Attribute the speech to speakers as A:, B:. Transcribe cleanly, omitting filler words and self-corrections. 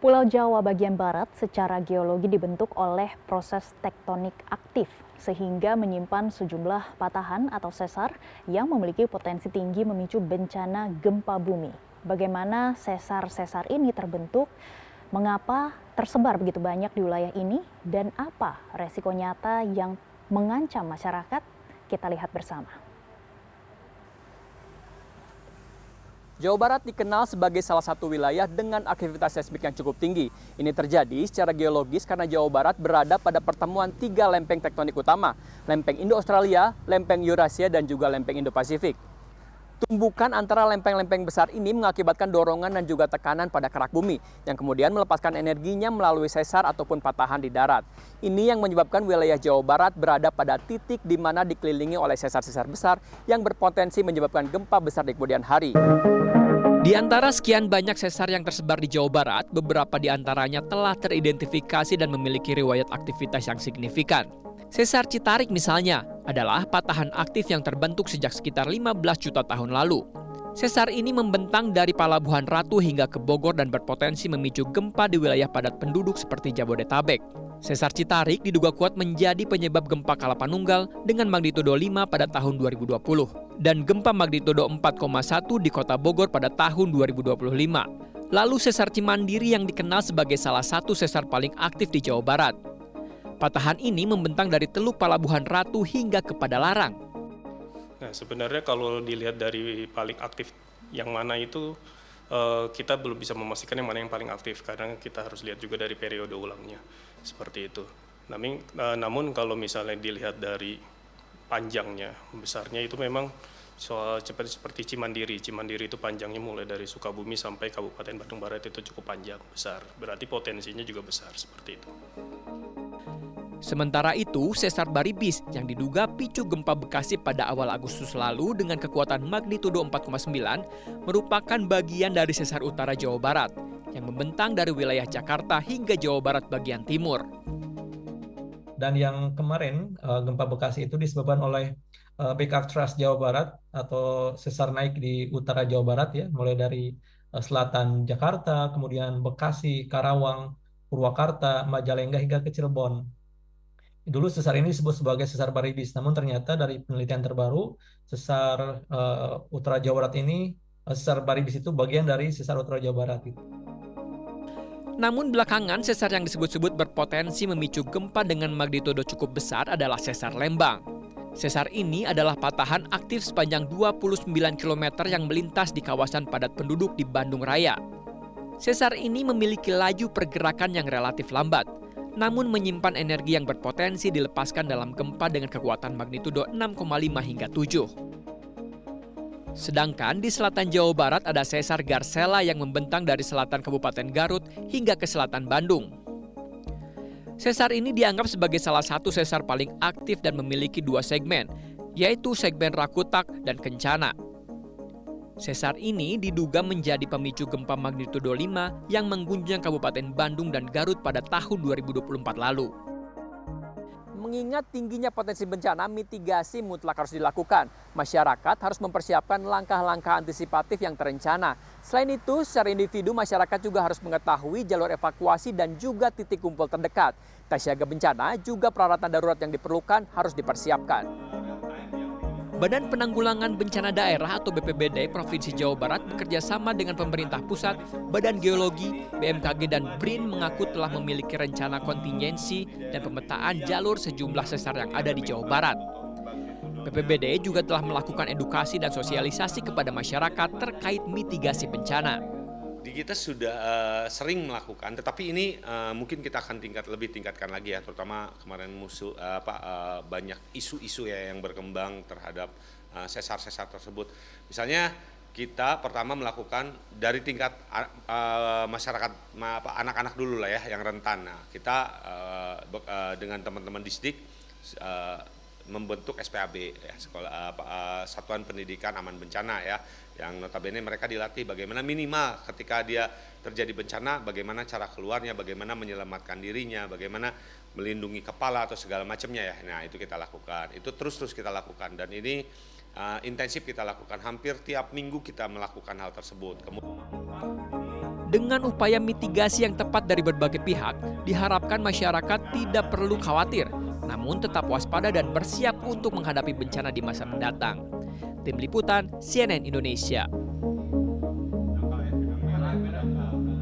A: Pulau Jawa bagian barat secara geologi dibentuk oleh proses tektonik aktif sehingga menyimpan sejumlah patahan atau sesar yang memiliki potensi tinggi memicu bencana gempa bumi. Bagaimana sesar-sesar ini terbentuk, mengapa tersebar begitu banyak di wilayah ini, dan apa resiko nyata yang mengancam masyarakat? Kita lihat bersama.
B: Jawa Barat dikenal sebagai salah satu wilayah dengan aktivitas seismik yang cukup tinggi. Ini terjadi secara geologis karena Jawa Barat berada pada pertemuan 3 lempeng tektonik utama, lempeng Indo-Australia, lempeng Eurasia, dan juga lempeng Indo-Pasifik. Tumbukan antara lempeng-lempeng besar ini mengakibatkan dorongan dan juga tekanan pada kerak bumi, yang kemudian melepaskan energinya melalui sesar ataupun patahan di darat. Ini yang menyebabkan wilayah Jawa Barat berada pada titik di mana dikelilingi oleh sesar-sesar besar yang berpotensi menyebabkan gempa besar di kemudian hari. Di antara sekian banyak sesar yang tersebar di Jawa Barat, beberapa di antaranya telah teridentifikasi dan memiliki riwayat aktivitas yang signifikan. Sesar Citarik misalnya adalah patahan aktif yang terbentuk sejak sekitar 15 juta tahun lalu. Sesar ini membentang dari Palabuhan Ratu hingga ke Bogor dan berpotensi memicu gempa di wilayah padat penduduk seperti Jabodetabek. Sesar Citarik diduga kuat menjadi penyebab gempa Kalapanunggal dengan magnitudo 5 pada tahun 2020 dan gempa magnitudo 4,1 di Kota Bogor pada tahun 2025. Lalu sesar Cimandiri yang dikenal sebagai salah satu sesar paling aktif di Jawa Barat. Patahan ini membentang dari Teluk Palabuhan Ratu hingga ke Padalarang.
C: Nah, sebenarnya kalau dilihat dari paling aktif yang mana itu, kita belum bisa memastikan yang mana yang paling aktif karena kita harus lihat juga dari periode ulangnya, seperti itu. Namun kalau misalnya dilihat dari panjangnya, besarnya itu memang seperti Cimandiri. Cimandiri itu panjangnya mulai dari Sukabumi sampai Kabupaten Bandung Barat itu cukup panjang, besar. Berarti potensinya juga besar, seperti itu.
B: Sementara itu, sesar Baribis yang diduga picu gempa Bekasi pada awal Agustus lalu dengan kekuatan magnitudo 4,9 merupakan bagian dari sesar utara Jawa Barat yang membentang dari wilayah Jakarta hingga Jawa Barat bagian timur.
D: Dan yang kemarin gempa Bekasi itu disebabkan oleh backup thrust Jawa Barat atau sesar naik di utara Jawa Barat ya, mulai dari selatan Jakarta, kemudian Bekasi, Karawang, Purwakarta, Majalengka hingga ke Cirebon. Dulu sesar ini disebut sebagai sesar Baribis, namun ternyata dari penelitian terbaru sesar utara Jawa Barat ini, sesar Baribis itu bagian dari sesar utara Jawa Barat.
B: Namun belakangan sesar yang disebut-sebut berpotensi memicu gempa dengan magnitudo cukup besar adalah sesar Lembang. Sesar ini adalah patahan aktif sepanjang 29 km yang melintas di kawasan padat penduduk di Bandung Raya. Sesar ini memiliki laju pergerakan yang relatif lambat, namun menyimpan energi yang berpotensi dilepaskan dalam gempa dengan kekuatan magnitudo 6,5 hingga 7. Sedangkan di selatan Jawa Barat ada sesar Garsela yang membentang dari selatan Kabupaten Garut hingga ke selatan Bandung. Sesar ini dianggap sebagai salah satu sesar paling aktif dan memiliki 2 segmen, yaitu segmen Rakutak dan Kencana. Sesar ini diduga menjadi pemicu gempa magnitudo 5 yang mengguncang Kabupaten Bandung dan Garut pada tahun 2024 lalu. Mengingat tingginya potensi bencana, mitigasi mutlak harus dilakukan. Masyarakat harus mempersiapkan langkah-langkah antisipatif yang terencana. Selain itu, secara individu masyarakat juga harus mengetahui jalur evakuasi dan juga titik kumpul terdekat. Siaga bencana juga peralatan darurat yang diperlukan harus dipersiapkan. Badan Penanggulangan Bencana Daerah atau BPBD Provinsi Jawa Barat bekerja sama dengan pemerintah pusat, Badan Geologi, BMKG, dan BRIN mengaku telah memiliki rencana kontingensi dan pemetaan jalur sejumlah sesar yang ada di Jawa Barat. BPBD juga telah melakukan edukasi dan sosialisasi kepada masyarakat terkait mitigasi bencana.
E: Di kita sudah sering melakukan, tetapi ini mungkin kita akan lebih tingkatkan lagi ya, terutama kemarin banyak isu-isu ya yang berkembang terhadap sesar-sesar tersebut. Misalnya kita pertama melakukan dari tingkat masyarakat anak-anak dulu lah ya yang rentan. Nah, kita dengan teman-teman Disdik membentuk SPAB ya, Satuan Pendidikan Aman Bencana ya, yang notabene mereka dilatih bagaimana minimal ketika dia terjadi bencana, bagaimana cara keluarnya, bagaimana menyelamatkan dirinya, bagaimana melindungi kepala atau segala macamnya ya. Nah, itu kita lakukan, itu terus kita lakukan, dan ini intensif kita lakukan, hampir tiap minggu kita melakukan hal tersebut.
B: Dengan upaya mitigasi yang tepat dari berbagai pihak, diharapkan masyarakat tidak perlu khawatir, namun tetap waspada dan bersiap untuk menghadapi bencana di masa mendatang. Tim Liputan CNN Indonesia.